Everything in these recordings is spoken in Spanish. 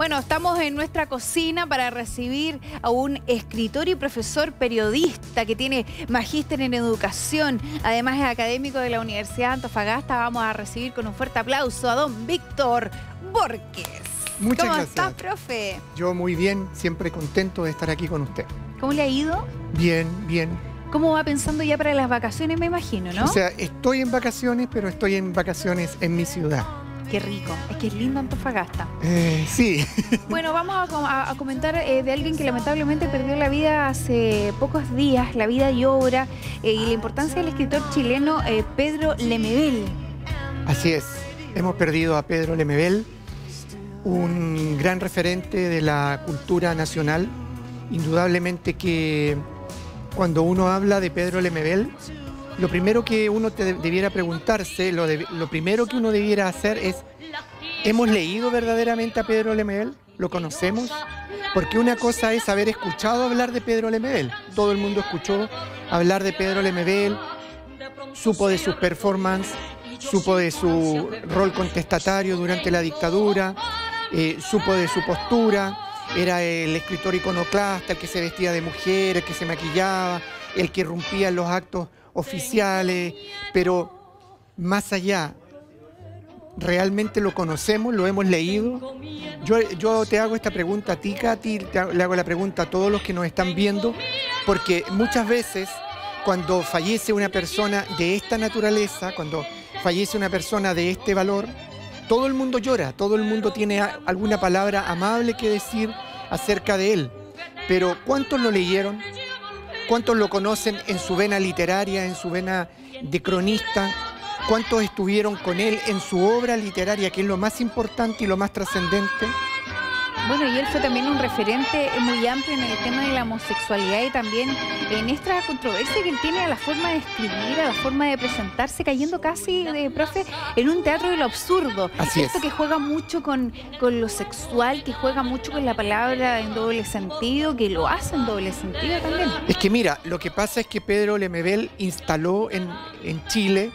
Bueno, estamos en nuestra cocina para recibir a un escritor y profesor periodista que tiene magíster en educación. Además es académico de la Universidad de Antofagasta. Vamos a recibir con un fuerte aplauso a don Víctor Borges. Muchas gracias. ¿Cómo estás, profe? Yo muy bien, siempre contento de estar aquí con usted. ¿Cómo le ha ido? Bien, bien. ¿Cómo va pensando ya para las vacaciones, me imagino, no? O sea, estoy en vacaciones, pero estoy en vacaciones en mi ciudad. Qué rico. Es que es lindo Antofagasta. Sí. Bueno, vamos a comentar de alguien que lamentablemente perdió la vida hace pocos días, la vida y obra, y la importancia del escritor chileno Pedro Lemebel. Así es. Hemos perdido a Pedro Lemebel, un gran referente de la cultura nacional. Indudablemente que cuando uno habla de Pedro Lemebel, lo primero que uno debiera preguntarse, lo primero que uno debiera hacer es: ¿hemos leído verdaderamente a Pedro Lemebel? ¿Lo conocemos? Porque una cosa es haber escuchado hablar de Pedro Lemebel. Todo el mundo escuchó hablar de Pedro Lemebel, supo de sus performances, supo de su rol contestatario durante la dictadura, supo de su postura. Era el escritor iconoclasta, el que se vestía de mujer, el que se maquillaba, el que irrumpía en los actos oficiales, pero más allá, ¿realmente lo conocemos? ¿Lo hemos leído? Yo te hago esta pregunta a ti, Katy, le hago la pregunta a todos los que nos están viendo, porque muchas veces cuando fallece una persona de esta naturaleza, cuando fallece una persona de este valor, todo el mundo llora, todo el mundo tiene alguna palabra amable que decir acerca de él, pero ¿cuántos lo leyeron? ¿Cuántos lo conocen en su vena literaria, en su vena de cronista? ¿Cuántos estuvieron con él en su obra literaria, que es lo más importante y lo más trascendente? Bueno, y él fue también un referente muy amplio en el tema de la homosexualidad y también en esta controversia que él tiene a la forma de escribir, a la forma de presentarse, cayendo casi, profe, en un teatro de lo absurdo. Así Esto es. que juega mucho con lo sexual, que juega mucho con la palabra en doble sentido, que lo hace en doble sentido también. Es que mira, lo que pasa es que Pedro Lemebel instaló en Chile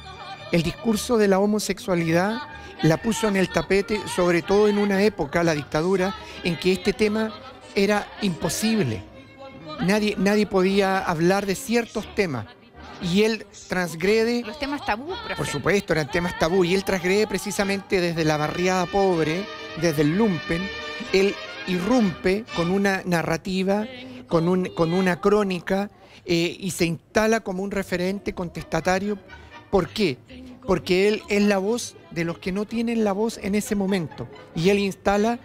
el discurso de la homosexualidad, la puso en el tapete, sobre todo en una época, la dictadura, en que este tema era imposible. Nadie podía hablar de ciertos temas. Y él transgrede... Los temas tabú, profe. Por supuesto, eran temas tabú. Y él transgrede precisamente desde la barriada pobre, desde el lumpen. Él irrumpe con una narrativa, con una crónica, y se instala como un referente contestatario. ¿Por qué? Porque él es la voz de los que no tienen la voz en ese momento. Y él instala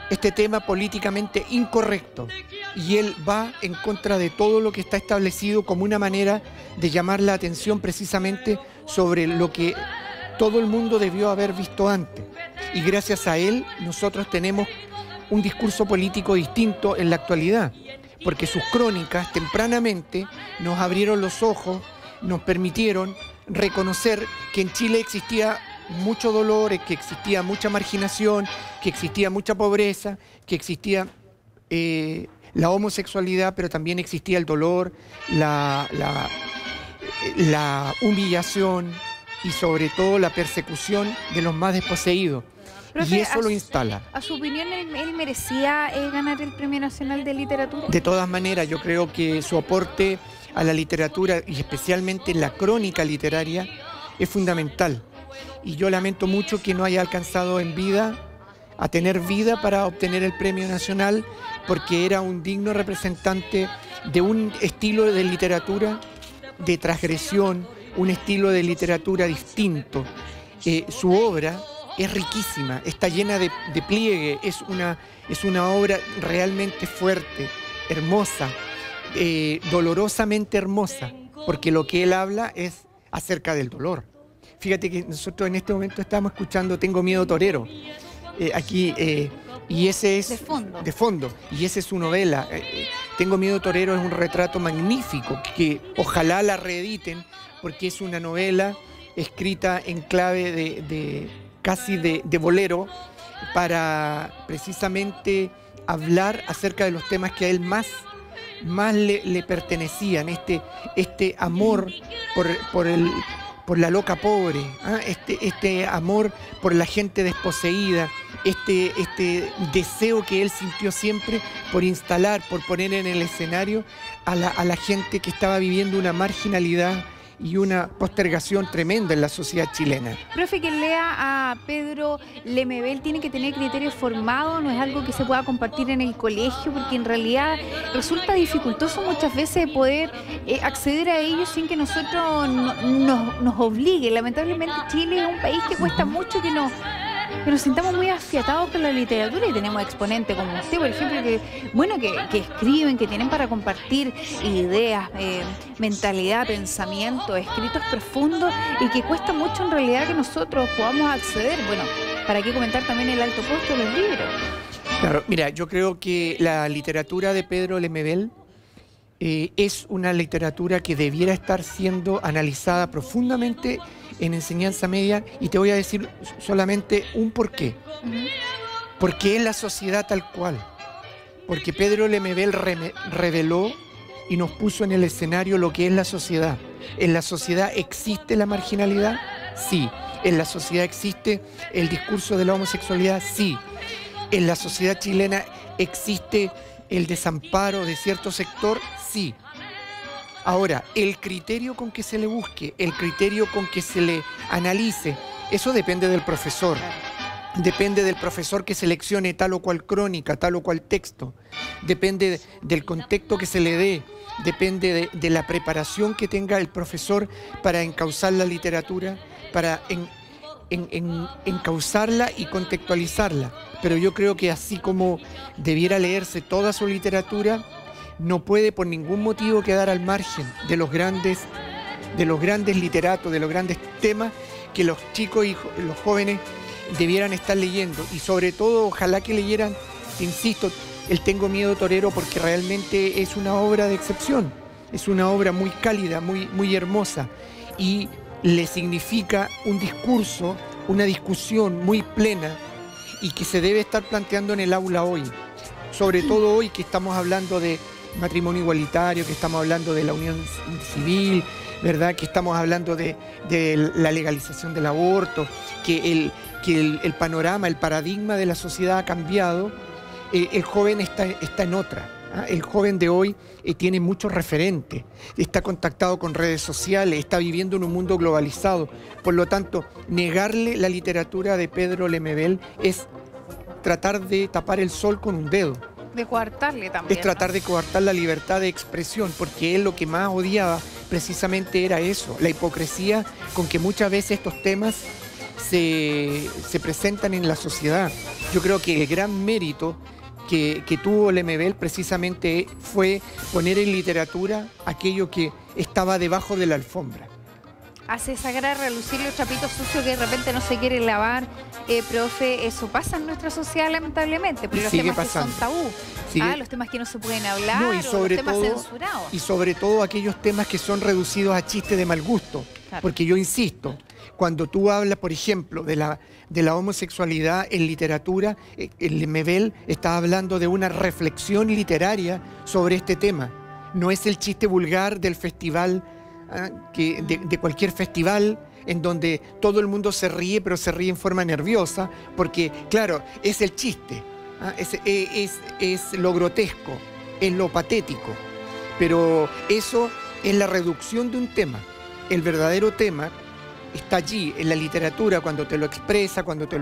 este tema políticamente incorrecto. Y él va en contra de todo lo que está establecido como una manera de llamar la atención precisamente sobre lo que todo el mundo debió haber visto antes. Y gracias a él nosotros tenemos un discurso político distinto en la actualidad. Porque sus crónicas tempranamente nos abrieron los ojos, nos permitieron reconocer que en Chile existía mucho dolor, que existía mucha marginación, que existía mucha pobreza, que existía la homosexualidad, pero también existía el dolor, la humillación y sobre todo la persecución de los más desposeídos. Profe, y eso lo instala. ¿A su opinión él merecía ganar el Premio Nacional de Literatura? De todas maneras, yo creo que su aporte a la literatura y especialmente la crónica literaria es fundamental. Y yo lamento mucho que no haya alcanzado en vida a tener vida para obtener el Premio Nacional, porque era un digno representante de un estilo de literatura de transgresión, un estilo de literatura distinto. Su obra es riquísima, está llena de pliegue, es una obra realmente fuerte, hermosa, dolorosamente hermosa, porque lo que él habla es acerca del dolor. Fíjate que nosotros en este momento estamos escuchando Tengo Miedo Torero, y ese es de fondo, y esa es su novela. Tengo Miedo Torero es un retrato magnífico que ojalá la reediten, porque es una novela escrita en clave casi de bolero, para precisamente hablar acerca de los temas que a él más le pertenecían, este amor por la loca pobre, este amor por la gente desposeída, este deseo que él sintió siempre por instalar, por poner en el escenario a la gente que estaba viviendo una marginalidad y una postergación tremenda en la sociedad chilena. Profe, quien lea a Pedro Lemebel tiene que tener criterios formados, no es algo que se pueda compartir en el colegio, porque en realidad resulta dificultoso muchas veces poder acceder a ellos sin que nosotros nos obligue. Lamentablemente Chile es un país que cuesta mucho que nos sintamos muy afiatados con la literatura, y tenemos exponentes como usted, por ejemplo, que escriben, que tienen para compartir ideas, mentalidad, pensamiento, escritos profundos, y que cuesta mucho en realidad que nosotros podamos acceder. Bueno, ¿para qué comentar también el alto costo de los libros? Claro, mira, yo creo que la literatura de Pedro Lemebel es una literatura que debiera estar siendo analizada profundamente en enseñanza media, y te voy a decir solamente un porqué. Porque es la sociedad tal cual. Porque Pedro Lemebel reveló y nos puso en el escenario lo que es la sociedad. ¿En la sociedad existe la marginalidad? Sí. ¿En la sociedad existe el discurso de la homosexualidad? Sí. ¿En la sociedad chilena existe el desamparo de cierto sector? Sí. Ahora, el criterio con que se le busque, el criterio con que se le analice, eso depende del profesor. Depende del profesor que seleccione tal o cual crónica, tal o cual texto. Depende del contexto que se le dé. Depende de la preparación que tenga el profesor para encauzar la literatura, para encauzarla y contextualizarla. Pero yo creo que así como debiera leerse toda su literatura, no puede por ningún motivo quedar al margen de los grandes literatos, de los grandes temas que los chicos y los jóvenes debieran estar leyendo. Y sobre todo, ojalá que leyeran, insisto, el Tengo miedo torero, porque realmente es una obra de excepción. Es una obra muy cálida, muy hermosa, y le significa un discurso, una discusión muy plena, y que se debe estar planteando en el aula hoy. Sobre todo hoy que estamos hablando de matrimonio igualitario, que estamos hablando de la unión civil, ¿verdad? Que estamos hablando de la legalización del aborto, que el panorama, el paradigma de la sociedad ha cambiado. El joven está en otra. El joven de hoy tiene muchos referentes, está contactado con redes sociales, está viviendo en un mundo globalizado. Por lo tanto, negarle la literatura de Pedro Lemebel es tratar de tapar el sol con un dedo. De coartarle también. Es tratar de coartar la libertad de expresión, porque él lo que más odiaba precisamente era eso, la hipocresía con que muchas veces estos temas se presentan en la sociedad. Yo creo que el gran mérito que tuvo Lemebel precisamente fue poner en literatura aquello que estaba debajo de la alfombra. Hace sacar a relucir los trapitos sucios que de repente no se quieren lavar, profe. Eso pasa en nuestra sociedad, lamentablemente, porque los temas pasando. Que son tabú, los temas que no se pueden hablar, no, y sobre los temas censurados. Y sobre todo aquellos temas que son reducidos a chistes de mal gusto. Claro. Porque yo insisto, cuando tú hablas, por ejemplo, de la homosexualidad en literatura, el Lemebel está hablando de una reflexión literaria sobre este tema. No es el chiste vulgar del festival, de cualquier festival en donde todo el mundo se ríe, pero se ríe en forma nerviosa, porque, claro, es el chiste, es lo grotesco, es lo patético, pero eso es la reducción de un tema. El verdadero tema está allí, en la literatura, cuando te lo expresa, cuando te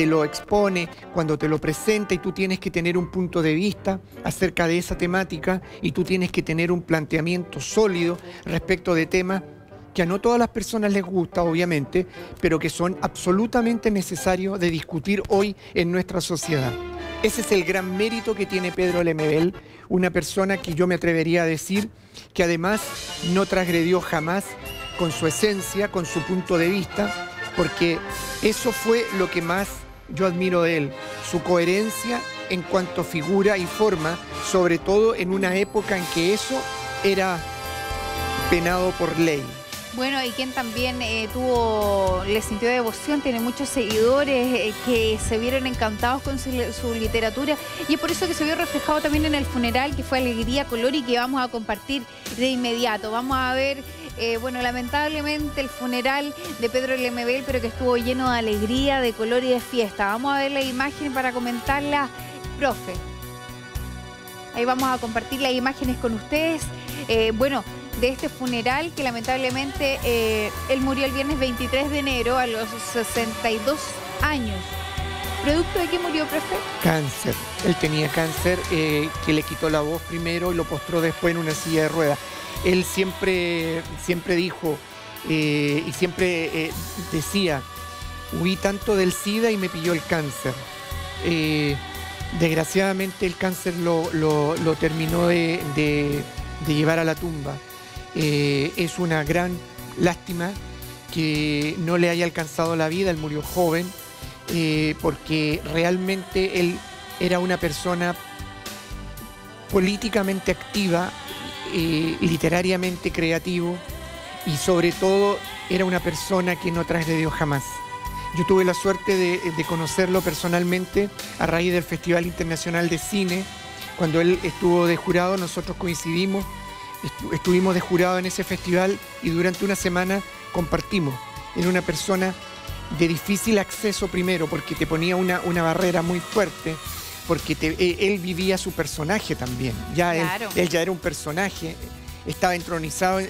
lo expone, cuando te lo presenta, y tú tienes que tener un punto de vista acerca de esa temática, y tú tienes que tener un planteamiento sólido respecto de temas que a no todas las personas les gusta, obviamente, pero que son absolutamente necesarios de discutir hoy en nuestra sociedad. Ese es el gran mérito que tiene Pedro Lemebel, una persona que yo me atrevería a decir que además no transgredió jamás con su esencia, con su punto de vista, porque eso fue lo que más yo admiro de él, su coherencia en cuanto a figura y forma, sobre todo en una época en que eso era penado por ley. Bueno, y quien también le sintió devoción, tiene muchos seguidores que se vieron encantados con su literatura, y es por eso que se vio reflejado también en el funeral, que fue alegría, color, y que vamos a compartir de inmediato. Vamos a ver Bueno, lamentablemente el funeral de Pedro Lemebel, pero que estuvo lleno de alegría, de color y de fiesta. Vamos a ver la imagen para comentarla, profe. Ahí vamos a compartir las imágenes con ustedes. Bueno, de este funeral que lamentablemente él murió el viernes 23 de enero a los 62 años. ¿Producto de qué murió, profe? Cáncer. Él tenía cáncer que le quitó la voz primero y lo postró después en una silla de ruedas. Él siempre dijo y siempre decía, huí tanto del SIDA y me pilló el cáncer. Desgraciadamente el cáncer lo terminó de llevar a la tumba. Es una gran lástima que no le haya alcanzado la vida. Él murió joven porque realmente él era una persona políticamente activa, literariamente creativo y sobre todo era una persona que no transgredió jamás. Yo tuve la suerte de conocerlo personalmente a raíz del Festival Internacional de Cine. Cuando él estuvo de jurado, nosotros coincidimos, estuvimos de jurado en ese festival y durante una semana compartimos. Era una persona de difícil acceso primero, porque te ponía una barrera muy fuerte, porque él vivía su personaje también. Claro. Él ya era un personaje, estaba entronizado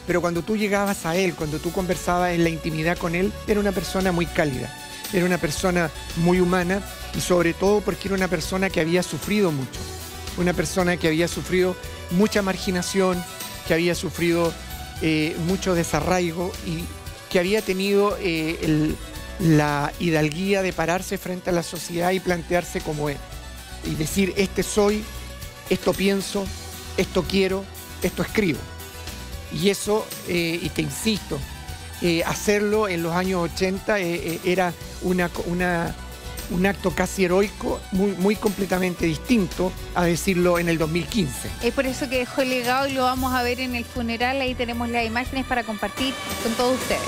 pero cuando tú llegabas a él, cuando tú conversabas en la intimidad con él, era una persona muy cálida, era una persona muy humana y sobre todo porque era una persona que había sufrido mucho, una persona que había sufrido mucha marginación, que había sufrido mucho desarraigo y que había tenido la hidalguía de pararse frente a la sociedad y plantearse como es y decir, este soy, esto pienso, esto quiero, esto escribo. Y eso, y te insisto, hacerlo en los años 80 era un acto casi heroico, muy completamente distinto a decirlo en el 2015. Es por eso que dejó el legado y lo vamos a ver en el funeral. Ahí tenemos las imágenes para compartir con todos ustedes.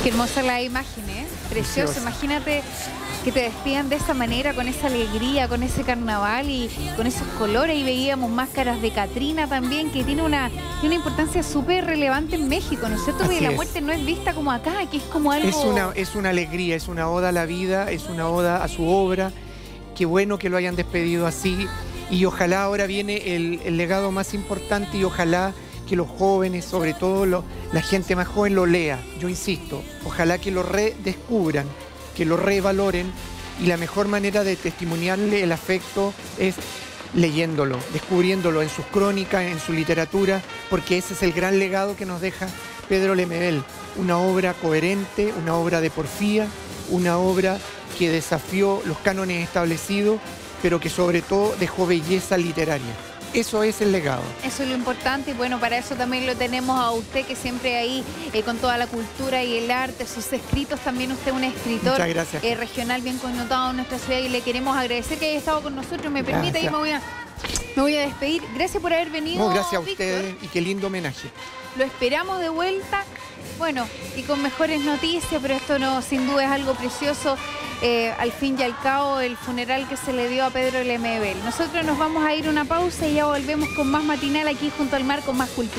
Qué hermosa la imagen, ¿eh? Precioso. Imagínate que te despidan de esa manera, con esa alegría, con ese carnaval y con esos colores. Y veíamos máscaras de Catrina también, que tiene una importancia súper relevante en México, ¿no es cierto? Porque la muerte no es vista como acá, que es como algo... Es una alegría, es una oda a la vida, es una oda a su obra. Qué bueno que lo hayan despedido así. Y ojalá ahora viene el legado más importante y ojalá que los jóvenes, sobre todo la gente más joven, lo lea. Yo insisto, ojalá que lo redescubran, que lo revaloren y la mejor manera de testimoniarle el afecto es leyéndolo, descubriéndolo en sus crónicas, en su literatura, porque ese es el gran legado que nos deja Pedro Lemebel, una obra coherente, una obra de porfía, una obra que desafió los cánones establecidos, pero que sobre todo dejó belleza literaria. Eso es el legado. Eso es lo importante y bueno, para eso también lo tenemos a usted, que siempre ahí con toda la cultura y el arte, sus escritos, también usted es un escritor. Muchas gracias. Regional bien connotado en nuestra ciudad y le queremos agradecer que haya estado con nosotros. Me permite, y me voy a despedir. Gracias por haber venido. No, gracias a Víctor. ustedes y qué lindo homenaje. Lo esperamos de vuelta, bueno, y con mejores noticias, pero esto no, sin duda es algo precioso. Al fin y al cabo, el funeral que se le dio a Pedro Lemebel. Nosotros nos vamos a ir a una pausa y ya volvemos con más matinal aquí junto al mar, con más cultura.